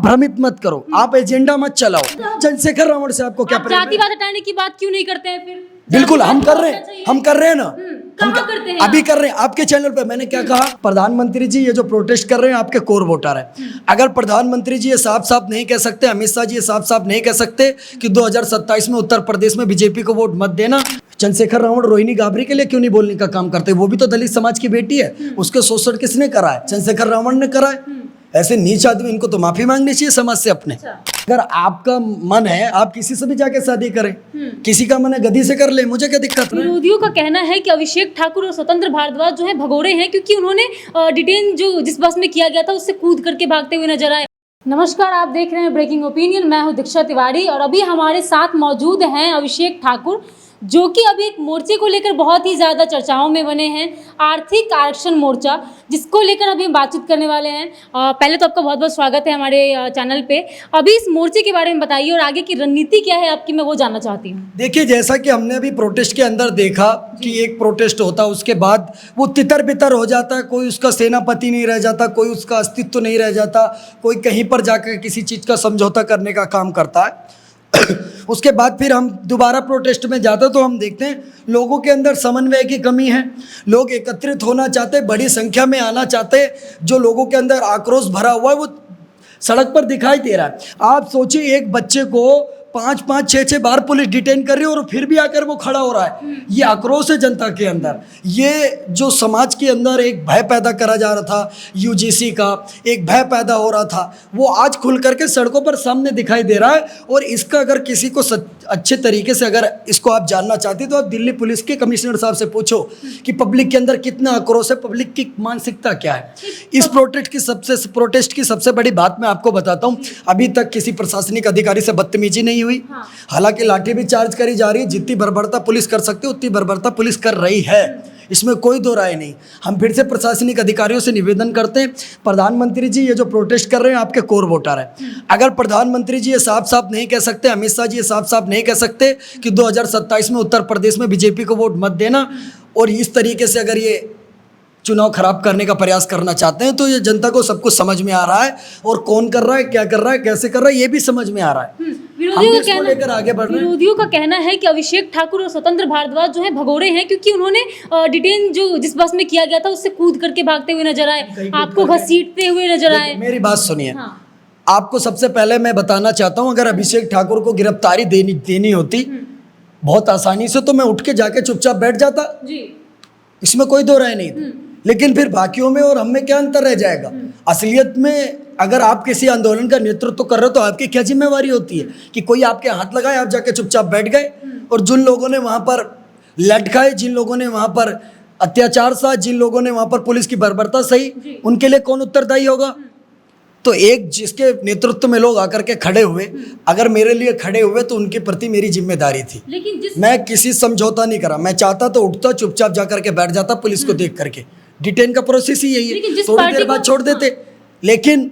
भ्रमित मत करो, आप एजेंडा मत चलाओ। चंद्रशेखर रावण से आपको क्या आप जातिवाद हटाने की बात क्यों नहीं करते हैं फिर? बिल्कुल हम कर रहे हैं, हम कर रहे हैं ना, कहाँ करते हैं अभी कर रहे हैं। आपके चैनल पे मैंने क्या कहा, प्रधानमंत्री जी ये जो प्रोटेस्ट कर रहे हैं आपके कोर वोटर है। अगर प्रधानमंत्री जी ये साफ साफ नहीं कह सकते, अमित शाह जी ये साफ साफ नहीं कह सकते कि 2027 में उत्तर प्रदेश में बीजेपी को वोट मत देना, चंद्रशेखर रावण रोहिणी गाबरी के लिए क्यों नहीं बोलने का काम करते? वो भी तो दलित समाज की बेटी है, उसके शोषण किसने करा है? चंद्रशेखर रावण ने करा है। ऐसे नीच आदमी, इनको तो माफी मांगनी चाहिए समाज से अपने। अगर आपका मन है आप किसी से भी जाके शादी करें, किसी का मन है गधी से कर ले, मुझे क्या दिक्कत है? विरोधियों का कहना है कि अभिषेक ठाकुर और स्वतंत्र भारद्वाज जो है भगोड़े हैं, क्योंकि उन्होंने डिटेन जो जिस बस में किया गया था उससे कूद करके भागते हुए नजर आए। नमस्कार, आप देख रहे हैं ब्रेकिंग ओपिनियन। मैं हूं दीक्षा तिवारी और अभी हमारे साथ मौजूद हैं अभिषेक ठाकुर, जो कि अभी एक मोर्चे को लेकर बहुत ही ज़्यादा चर्चाओं में बने हैं, आर्थिक आरक्षण मोर्चा, जिसको लेकर अभी हम बातचीत करने वाले हैं। पहले तो आपका बहुत बहुत स्वागत है हमारे चैनल पे। अभी इस मोर्चे के बारे में बताइए और आगे की रणनीति क्या है आपकी, मैं वो जानना चाहती हूँ। देखिए, जैसा कि हमने अभी प्रोटेस्ट के अंदर देखा कि एक प्रोटेस्ट होता है, उसके बाद वो तितर बितर हो जाता है, कोई उसका सेनापति नहीं रह जाता, कोई उसका अस्तित्व नहीं रह जाता, कोई कहीं पर जाकर किसी चीज़ का समझौता करने का काम करता है। उसके बाद फिर हम दोबारा प्रोटेस्ट में जाते तो हम देखते हैं लोगों के अंदर समन्वय की कमी है। लोग एकत्रित होना चाहते, बड़ी संख्या में आना चाहते, जो लोगों के अंदर आक्रोश भरा हुआ है वो सड़क पर दिखाई दे रहा है। आप सोचिए, एक बच्चे को 5-5, 6-6 बार पुलिस डिटेन कर रही है और फिर भी आकर वो खड़ा हो रहा है। ये आक्रोश है जनता के अंदर। ये जो समाज के अंदर एक भय पैदा करा जा रहा था, यूजीसी का एक भय पैदा हो रहा था, वो आज खुल करके सड़कों पर सामने दिखाई दे रहा है। और इसका अगर किसी को अच्छे तरीके से अगर इसको आप जानना चाहते तो आप दिल्ली पुलिस के कमिश्नर साहब से पूछो कि पब्लिक के अंदर कितना आक्रोश है, पब्लिक की मानसिकता क्या है। इस प्रोटेस्ट की सबसे बड़ी बात मैं आपको बताता हूँ, अभी तक किसी प्रशासनिक अधिकारी से बदतमीजी नहीं हुई। हालांकि लाठी भी चार्ज करी जा रही है, जितनी बर्बरता पुलिस कर सकती है उतनी बर्बरता पुलिस कर रही है, इसमें कोई दो राय नहीं। हम फिर से प्रशासनिक अधिकारियों से निवेदन करते हैं, प्रधानमंत्री जी ये जो प्रोटेस्ट कर रहे हैं आपके कोर वोटर है। अगर प्रधानमंत्री जी ये साफ साफ नहीं कह सकते, अमित शाह जी ये साफ साफ नहीं कह सकते कि 2027 में उत्तर प्रदेश में बीजेपी को वोट मत देना, और इस तरीके से अगर ये चुनाव खराब करने का प्रयास करना चाहते हैं, तो ये जनता को सब कुछ समझ में आ रहा है, और कौन कर रहा है, क्या कर रहा है, कैसे कर रहा है, ये भी समझ में आ रहा है। विरोधियों का कहना है कि अभिषेक ठाकुर और स्वतंत्र भारद्वाज जो है भगोड़े हैं, क्योंकि उन्होंने डिटेन जो जिस बस में किया गया था उससे कूद करके भागते हुए नजर आए, आपको घसीटते हुए नजर आए। मेरी बात सुनिए, आपको सबसे पहले मैं बताना चाहता हूँ, अगर अभिषेक ठाकुर को गिरफ्तारी देनी होती बहुत आसानी से, तो मैं उठ के जाके चुपचाप बैठ जाता, इसमें कोई दो राय नहीं। लेकिन फिर बाकियों में और हम में क्या अंतर रह जाएगा? असलियत में अगर आप किसी आंदोलन का नेतृत्व कर रहे हो तो आपकी क्या जिम्मेवारी होती है कि कोई आपके हाथ लगाए, आप जाके चुपचाप बैठ गए, और जिन लोगों ने वहां पर लटकाए, जिन लोगों ने वहां पर अत्याचार सहा, जिन लोगों ने वहां पर पुलिस की बर्बरता सही, उनके लिए कौन उत्तरदायी होगा? तो एक जिसके नेतृत्व में लोग आकर के खड़े हुए, अगर मेरे लिए खड़े हुए तो उनके प्रति मेरी जिम्मेदारी थी। लेकिन मैं किसी समझौता नहीं करा, मैं चाहता तो उठता, चुपचाप जाकर के बैठ जाता पुलिस को देख करके। डिटेन का प्रोसेस ही यही है, थोड़ी देर बाद छोड़ देते। लेकिन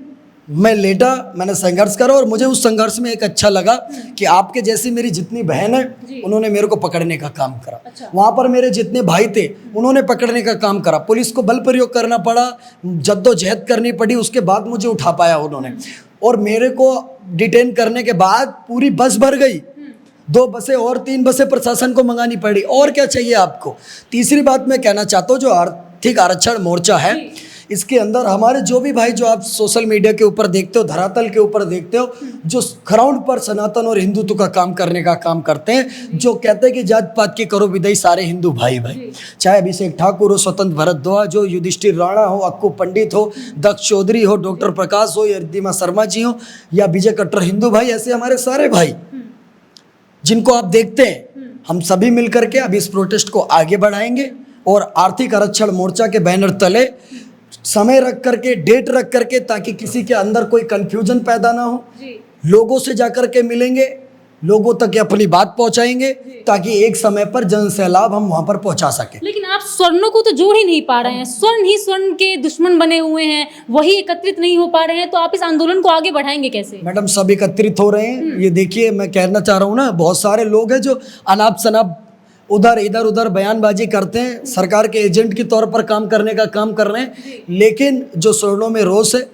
मैं लेटा, मैंने संघर्ष करा, और मुझे उस संघर्ष में एक अच्छा लगा कि आपके जैसी मेरी जितनी बहन है उन्होंने मेरे को पकड़ने का काम करा। वहाँ पर मेरे जितने भाई थे उन्होंने पकड़ने का काम करा। पुलिस को बल प्रयोग करना पड़ा, जद्दोजहद करनी पड़ी, उसके बाद मुझे उठा पाया उन्होंने। और मेरे को डिटेन करने के बाद पूरी बस भर गई, 2 बसें और 3 बसें प्रशासन को मंगानी पड़ी। और क्या चाहिए आपको? तीसरी बात मैं कहना चाहता हूँ, जो आर्थिक आरक्षण मोर्चा है, इसके अंदर हमारे जो भी भाई, जो आप सोशल मीडिया के ऊपर देखते हो, धरातल के ऊपर देखते हो, जो ग्राउंड पर सनातन और हिंदुत्व का काम करने का काम करते हैं, जो कहते हैं कि जात पात की करो विदाई सारे हिंदू भाई भाई, चाहे अभिषेक ठाकुर हो, स्वतंत्र भारद्वाज हो, युधिष्ठिर राणा हो, अक्कू पंडित हो, दक्ष चौधरी हो, डॉक्टर प्रकाश हो, या रिद्धिमा शर्मा जी हो, या विजय कट्टर हिंदू भाई, ऐसे हमारे सारे भाई जिनको आप देखते हैं, हम सभी मिलकर के अब इस प्रोटेस्ट को आगे बढ़ाएंगे। और आर्थिक आरक्षण मोर्चा के बैनर तले समय रख करके, डेट रख करके, ताकि किसी के अंदर कोई कंफ्यूजन पैदा ना हो। लोगों से जाकर के मिलेंगे, लोगों तक अपनी बात पहुंचाएंगे, ताकि एक समय पर जन सैलाब हम वहां पर पहुंचा सके। लेकिन आप स्वर्णों को तो जोड़ ही नहीं पा रहे हैं, स्वर्ण ही स्वर्ण के दुश्मन बने हुए हैं, वही एकत्रित नहीं हो पा रहे हैं, तो आप इस आंदोलन को आगे बढ़ाएंगे कैसे? मैडम, सब एकत्रित हो रहे हैं। ये देखिए, मैं कहना चाह रहा हूँ ना, बहुत सारे लोग हैं जो अनाप शनाप उधर इधर उधर बयानबाजी करते हैं, सरकार के एजेंट के तौर पर काम करने का काम कर रहे हैं। लेकिन जो सवर्णों में रोष है,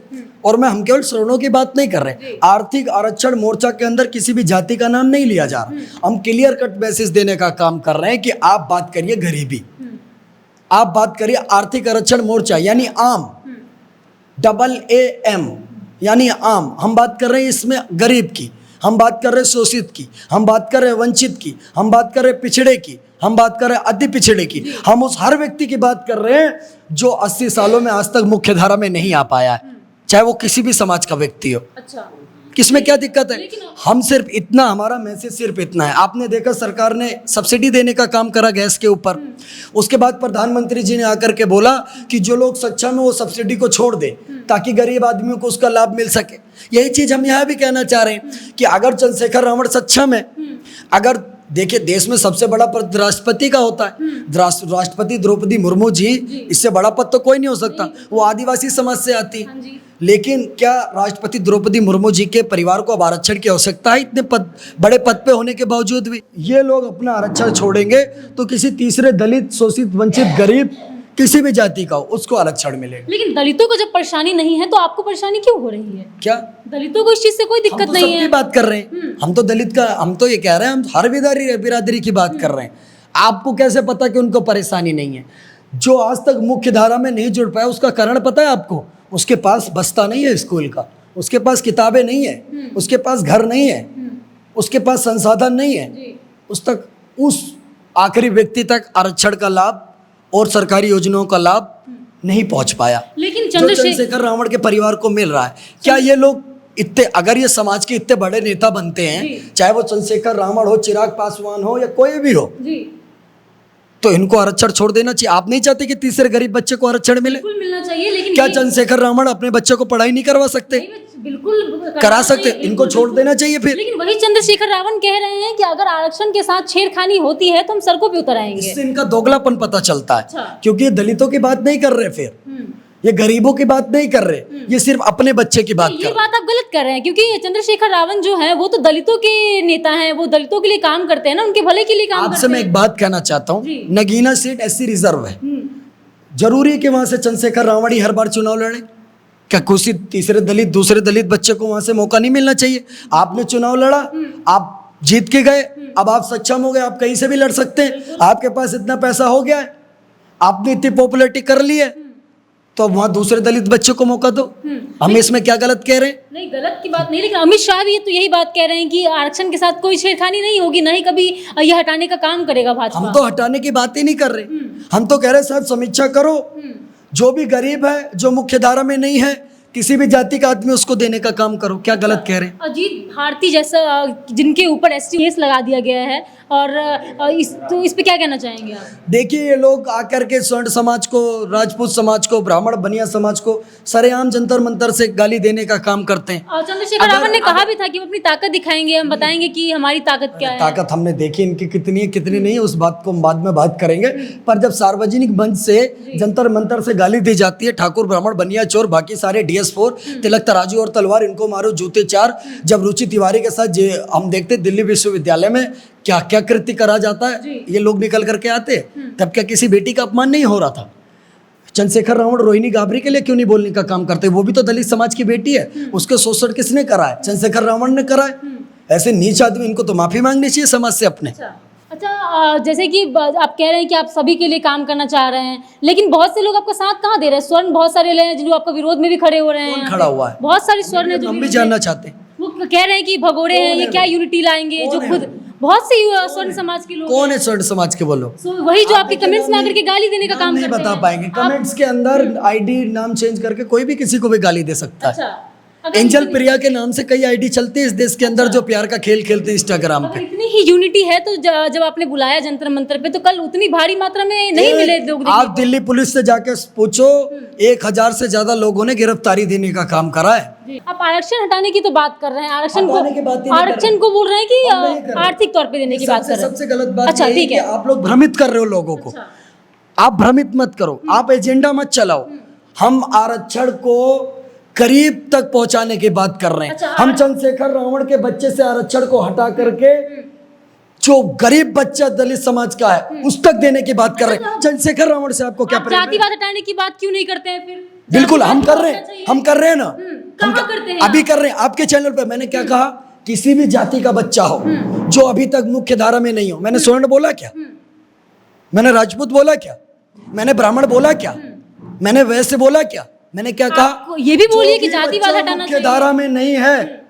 और हम केवल सवर्णों की बात नहीं कर रहे, आर्थिक आरक्षण मोर्चा के अंदर किसी भी जाति का नाम नहीं लिया जा रहा। हम क्लियर कट मैसेज देने का काम कर रहे हैं कि आप बात करिए गरीबी, आप बात करिए आर्थिक आरक्षण मोर्चा यानी आम, AAM यानी आम। हम बात कर रहे हैं इसमें गरीब की, हम बात कर रहे हैं शोषित की, हम बात कर रहे हैं वंचित की, हम बात कर रहे हैं पिछड़े की, हम बात कर रहे हैं अति पिछड़े की। हम उस हर व्यक्ति की बात कर रहे हैं जो 80 सालों में आज तक मुख्य धारा में नहीं आ पाया है, चाहे वो किसी भी समाज का व्यक्ति हो। अच्छा, किसमें क्या दिक्कत है? हम सिर्फ इतना, हमारा मैसेज सिर्फ इतना है। आपने देखा सरकार ने सब्सिडी देने का काम करा गैस के ऊपर, उसके बाद प्रधानमंत्री जी ने आकर के बोला कि जो लोग सक्षम है वो सब्सिडी को छोड़ दे ताकि गरीब आदमियों को उसका लाभ मिल सके। यही चीज हम यहाँ भी कहना चाह रहे हैं कि अगर चंद्रशेखर रावण सक्षम है, अगर देखिए देश में सबसे बड़ा पद राष्ट्रपति का होता है, राष्ट्रपति द्रौपदी मुर्मू जी, इससे बड़ा पद तो कोई नहीं हो सकता, वो आदिवासी समाज से आती है। लेकिन क्या राष्ट्रपति द्रौपदी मुर्मू जी के परिवार को अब आरक्षण की आवश्यकता है? इतने बड़े पद पे होने के बावजूद भी ये लोग अपना आरक्षण छोड़ेंगे तो किसी तीसरे दलित, शोषित, वंचित, गरीब किसी भी जाति का हो उसको आरक्षण मिलेगा। लेकिन दलितों को जब परेशानी नहीं है तो आपको परेशानी क्यों हो रही है? क्या दलितों को इस चीज से कोई दिक्कत नहीं है? सबकी बात कर रहे हैं हम तो दलित का, हम तो ये कह रहे हैं, हम हर बिरादरी की बात कर रहे हैं। आपको कैसे पता कि उनको परेशानी नहीं है? जो आज तक मुख्य धारा में नहीं जुड़ पाया उसका कारण पता है आपको? उसके पास बस्ता नहीं है स्कूल का, उसके पास किताबें नहीं है, उसके पास घर नहीं है, उसके पास संसाधन नहीं है, उस आखिरी व्यक्ति तक आरक्षण का लाभ और सरकारी योजनाओं का लाभ नहीं पहुंच पाया। लेकिन चंद्रशेखर रावण के परिवार को मिल रहा है। क्या ये लोग इतने, अगर ये समाज के इतने बड़े नेता बनते हैं, चाहे वो चंद्रशेखर रावण हो, चिराग पासवान हो या कोई भी हो, तो इनको आरक्षण छोड़ देना चाहिए? आप नहीं चाहते कि तीसरे गरीब बच्चे को आरक्षण मिले? बिल्कुल मिलना चाहिए। लेकिन क्या चंद्रशेखर रावण अपने बच्चे को पढ़ाई नहीं करवा सकते? बिल्कुल करा सकते, इनको छोड़ देना चाहिए फिर। लेकिन वही चंद्रशेखर रावण कह रहे हैं कि अगर आरक्षण के साथ छेड़खानी होती है तो हम सड़कों पे उतर आएंगे। इससे इनका दोगलापन पता चलता है। अच्छा। क्योंकि ये दलितों की बात नहीं कर रहे, फिर ये गरीबों की बात नहीं कर रहे, ये सिर्फ अपने बच्चे की बात कर रहे। ये बात आप गलत कर रहे हैं, क्योंकि चंद्रशेखर रावण जो है वो तो दलितों के नेता हैं, वो दलितों के लिए काम करते हैं ना, उनके भले के लिए काम करते हैं। आपसे मैं एक बात कहना चाहता हूँ, नगीना सीट SC रिजर्व है, जरूरी है कि वहां से चंद्रशेखर रावण ही हर बार चुनाव लड़े? क्या किसी तीसरे दलित, दूसरे दलित बच्चे को वहां से मौका नहीं मिलना चाहिए? आपने चुनाव लड़ा, आप जीत के गए, अब आप सक्षम हो गए, आप कहीं से भी लड़ सकते हैं, आपके पास इतना पैसा हो गया है, आपने इतनी पॉपुलैरिटी कर ली है, तो अब वहां दूसरे दलित बच्चे को मौका दो। हम इसमें क्या गलत कह रहे हैं? नहीं, गलत की बात नहीं, लेकिन अमित शाह भी तो यही बात कह रहे हैं कि आरक्षण के साथ कोई छेड़खानी नहीं होगी, नहीं कभी यह हटाने का काम करेगा भाजपा। हम तो हटाने की बात ही नहीं कर रहे, हम तो कह रहे साहब समीक्षा करो, जो भी गरीब है, जो मुख्य धारा में नहीं है, किसी भी जाति का आदमी, उसको देने का काम करो। क्या गलत कह रहे हैं? अजीत भारती जैसा जिनके ऊपर ST केस लगा दिया गया है, और इस पे क्या कहना चाहेंगे आप? देखिए ये लोग आकर के स्वर्ण समाज को, राजपूत समाज को, ब्राह्मण बनिया समाज को सरेआम जंतर मंतर से गाली देने का काम करते हैं। और चंद्रशेखर रावण ने कहा भी था कि वो अपनी ताकत दिखाएंगे, हम बताएंगे कि हमारी ताकत क्या है। ताकत हमने देखी इनकी कितनी है कितनी नहीं है, उस बात को हम बाद में बात करेंगे। पर जब सार्वजनिक मंच से जंतर मंतर से गाली दी जाती है, ठाकुर ब्राह्मण बनिया चोर, बाकी सारे DS4, तिलक तराजू और तलवार, इनको मारो जूते चार, जब रुचि तिवारी के साथ हम देखते दिल्ली विश्वविद्यालय में क्या क्या कृत्य करा जाता है, ये लोग निकल करके आते, तब क्या किसी बेटी का अपमान नहीं हो रहा था? चंद्रशेखर रावण रोहिणी गाबरी के लिए क्यों नहीं बोलने का काम करते? वो भी तो दलित समाज की बेटी है, उसके शोषण किसने करा है? चंद्रशेखर रावण ने करा है। ऐसे नीच आदमी, इनको तो माफी मांगनी चाहिए समाज से अपने। अच्छा, जैसे कि आप कह रहे हैं कि आप सभी के लिए काम करना चाह रहे हैं, लेकिन बहुत से लोग आपका साथ कहाँ दे रहे हैं? स्वर्ण बहुत सारे हैं जो आपका विरोध में भी खड़े हो रहे हैं। खड़ा हुआ है, बहुत सारे स्वर्ण है, हम भी जानना चाहते हैं। वो कह रहे हैं कि भगोड़े हैं, ये क्या यूनिटी लाएंगे, जो खुद बहुत सी स्वर्ण समाज के लोग। कौन है स्वर्ण समाज के? बोलो। वही जो आपके कमेंट्स में आकर के गाली देने का काम नहीं करते हैं। बता पाएंगे, कमेंट्स के अंदर ID नाम चेंज करके कोई भी किसी को भी गाली दे सकता है। एंजल प्रिया के नाम से कई ID चलते हैं इस देश के अंदर, जो प्यार का खेल खेलते हैं इंस्टाग्राम पे। इतनी ही यूनिटी है तो जब आपने बुलाया जंतर मंतर पे, तो कल उतनी भारी मात्रा में नहीं मिले लोग। आप दिल्ली पुलिस से जाके पूछो, 1000 से ज्यादा लोगों ने गिरफ्तारी देने का काम करा है। आप आरक्षण हटाने की तो बात कर रहे हैं, आरक्षण को बोल रहे हैं कि आर्थिक तौर पे देने की बात कर रहे हैं। सबसे गलत बात अच्छा, ठीक है, आप लोग भ्रमित कर रहे हो लोगों को। आप भ्रमित मत करो, आप एजेंडा मत चलाओ। हम आरक्षण को करीब तक पहुंचाने की बात कर रहे हैं। हम चंद्रशेखर रावण के बच्चे से आरक्षण को हटा करके जो गरीब बच्चा दलित समाज का है उस तक देने की बात कर रहे हैं। चंद्रशेखर रावण से आपको क्या आप प्रेम है? जातिवाद हटाने की बात क्यों नहीं करते हैं फिर? बिल्कुल हम जातिवाद कर रहे हटना हैं, चाहिए। हम कर रहे हैं ना, कहाँ करते हैं अभी आप? कर रहे हैं। आपके चैनल पे मैंने क्या कहा, किसी भी जाति का बच्चा हो जो अभी तक मुख्य धारा में नहीं हो, मैंने स्वर्ण बोला क्या, मैंने राजपूत बोला क्या, मैंने ब्राह्मण बोला क्या, मैंने वैश्य बोला क्या, मैंने क्या कहा? आप ये भी बोलिए जो कि भी जातिवाद बच्चा हटाना मुख्य चाहिए। धारा में नहीं है,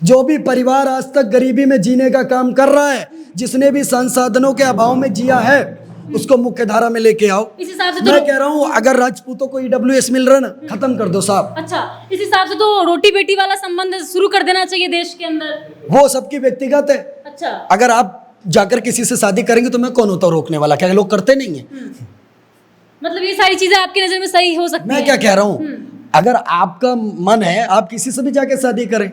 जो भी परिवार आज तक गरीबी में जीने का काम कर रहा है, जिसने भी संसाधनों के अभाव में जिया है, उसको मुख्य धारा में लेके आओ। इस हिसाब से मैं तो कह रहा हूँ अगर राजपूतों को ईडब्ल्यूएस मिल रहा है ना, खत्म कर दो साहब। अच्छा, इस हिसाब से तो रोटी बेटी वाला संबंध शुरू कर देना चाहिए देश के अंदर। वो सबकी व्यक्तिगत है। अच्छा, अगर आप जाकर किसी से शादी करेंगे तो मैं कौन होता हूं रोकने वाला? क्या लोग करते नहीं है? मतलब ये सारी चीजें आपकी नजर में सही हो सकती मैं हैं? क्या कह रहा हूँ, अगर आपका मन है आप किसी से भी जाके शादी करें,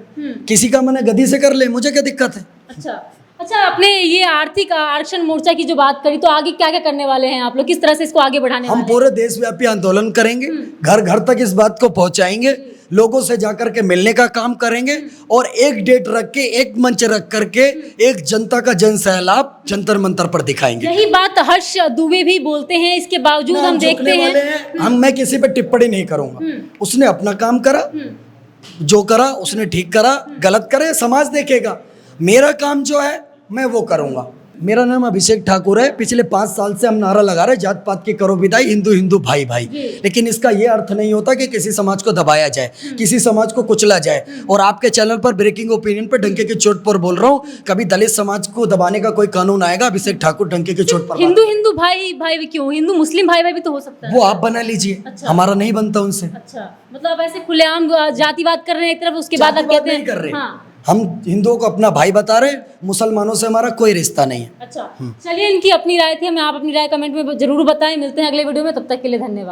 किसी का मन है गधी से कर ले, मुझे क्या दिक्कत है? अच्छा अच्छा, आपने ये आर्थिक आरक्षण मोर्चा की जो बात करी, तो आगे क्या क्या करने वाले हैं आप लोग, किस तरह से इसको आगे बढ़ाने हम वाले हैं? पूरे देशव्यापी आंदोलन करेंगे, घर घर तक इस बात को पहुंचाएंगे, लोगों से जाकर के मिलने का काम करेंगे और एक डेट रख के, एक मंच रख करके एक जनता का जन सैलाब जंतर मंतर पर दिखाएंगे। यही बात हर्ष दुबे भी बोलते हैं, इसके बावजूद हम देखते झुकने वाले हैं मैं किसी पे टिप्पणी नहीं करूंगा। उसने अपना काम करा, जो करा उसने ठीक करा, गलत करे समाज देखेगा। मेरा काम जो है मैं वो करूंगा। मेरा नाम अभिषेक ठाकुर है। पिछले 5 साल से हम नारा लगा रहे हैं, जात पात की करो विदाई, हिंदू हिंदू भाई भाई। लेकिन इसका ये अर्थ नहीं होता कि किसी समाज को दबाया जाए, किसी समाज को कुचला जाए। और आपके चैनल पर ब्रेकिंग ओपिनियन पर डंके की चोट पर बोल रहा हूँ, कभी दलित समाज को दबाने का कोई कानून आएगा, अभिषेक ठाकुर डंके की चोट पर हिंदू हिंदू भाई भाई भी क्यों, हिंदू मुस्लिम भाई भाई भी तो हो सकता है। वो आप बना लीजिए, अच्छा। हमारा नहीं बनता उनसे। अच्छा, मतलब ऐसे खुलेआम जातिवाद कर रहे हैं एक तरफ, उसके बाद आप जातिवाद कहते नहीं हैं कर रहे, हाँ। हम हिंदुओं को अपना भाई बता रहे, मुसलमानों से हमारा कोई रिश्ता नहीं है। अच्छा, चलिए, इनकी अपनी राय थी, हमें आप अपनी राय कमेंट में जरूर बताएं। मिलते हैं अगले वीडियो में, तब तक के लिए धन्यवाद।